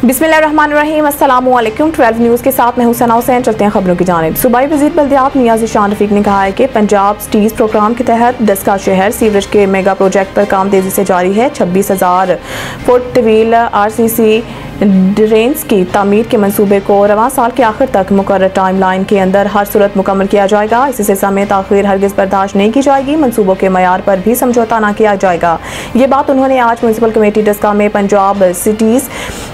बिस्मिल्लाहिर्रहमानिर्रहीम, अस्सलामुअलैकुम। 12 न्यूज़ के साथ मैं हुसैना हुसैन। चलते हैं खबरों की जानिब। सूबाई वज़ीर बल्दियात मियां ज़ीशान रफ़ीक ने कहा है कि पंजाब स्टीज प्रोग्राम के तहत 10 का शहर सीवरेज के मेगा प्रोजेक्ट पर काम तेज़ी से जारी है। 26,000 फुट तवील RCC ड्रेन्स की तामीर के मनसूबे को रवां साल के आखिर तक मुकर्रर टाइम लाइन के अंदर हर सूरत मुकम्मल किया जाएगा। इसी सिलसिले में ताख़ीर हरगिज़ बर्दाश्त नहीं की जाएगी। मनसूबों के मयार पर भी समझौता न किया जाएगा। ये बात उन्होंने आज म्यूनसिपल कमेटी डस्का में पंजाब सिटीज़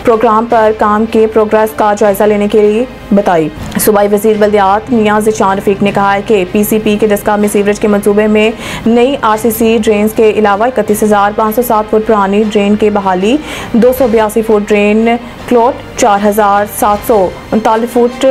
प्रोग्राम पर काम के प्रोग्रेस का जायजा लेने के लिए बताई। सूबाई वज़ीर बल्दियात मियां ज़ीशान रफ़ीक ने कहा है कि PCP के डस्का में सीवरेज के मंसूबे में नई RCC ड्रेन्स के अलावा 31,507 फुट पुरानी ड्रेन की बहाली, 282 foot drain clot, 4,739 foot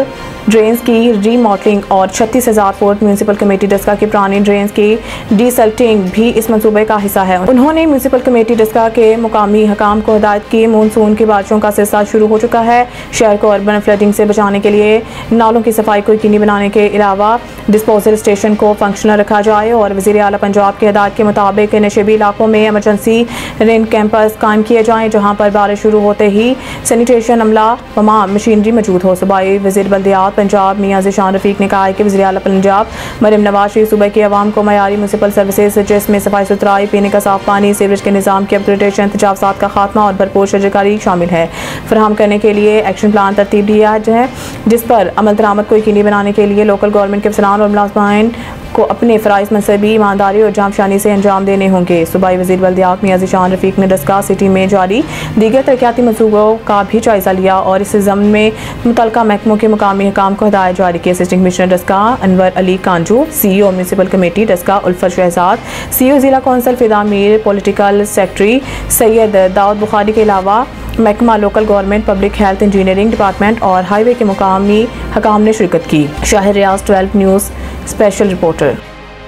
drains की रीमॉडलिंग और 36,000 फुट म्यूनसिपल कमेटी डस्का की पुरानी ड्रेन्स की डीसल्टिंग भी इस मंसूबे का हिस्सा है। उन्होंने म्यूनसिपल कमेटी डस्का के मुकामी हकाम को हिदायत की। मानसून की बारिशों का सिलसिला शुरू हो चुका है। शहर को अर्बन फ्लडिंग से बचाने के लिए नालों की सफाई को यकीनी बनाने के अलावा डिस्पोजल स्टेशन को फंक्शनल रखा जाए और वज़ीर आला पंजाब के हिदायत के मुताबिक नशेबी इलाकों में एमरजेंसी रेन कैंपस कायम किए जाएँ, जहाँ पर बारिश शुरू होते ही सैनिटेशन अमला तमाम मशीनरी मौजूद हो। सूबाई वज़ीर बल्दियात पंजाब मियां ज़ीशान रफ़ीक ने कहा है कि वज़ीर आला पंजाब मरियम नवाज शरीफ सूबे के अवाम को मयारी म्यूनसिपल सर्विसेज जिसमें सफाई सुथराई, पीने का साफ पानी, सीवरेज के निज़ाम की अपग्रेडेशन, तजावज़ात का खात्मा और भरपूर शजरकारी शामिल है फराहम करने के लिए एक्शन प्लान तरतीब दिया है, जिस पर अमल दरामद को यकीनी बनाने के लिए लोकल गवर्नमेंट के अफसरान और मुलाज़िमीन को अपने फ़राइज़ मनसबी ईमानदारी और जामशानी से अंजाम देने होंगे। सूबाई वज़ीर बल्दियात मियां ज़ीशान रफ़ीक ने डस्का सिटी में जारी दीगर तरक्याती मंसूबों का भी जायज़ा लिया और इस ज़मन में मुतल्लिका महकमों के मुकामी हकाम को हिदायत जारी की। Assistant commissioner Daska Anwar Ali Kanju, CEO municipal committee Daska Ulfat Shahzad, CEO ज़िला council Fida Mir, political secretary Syed Daud Bukhari के अलावा महकमा local government, public health, engineering department और हाईवे के मुकामी हकाम ने शिरकत की। Shahir Riaz, 12 news special reporter.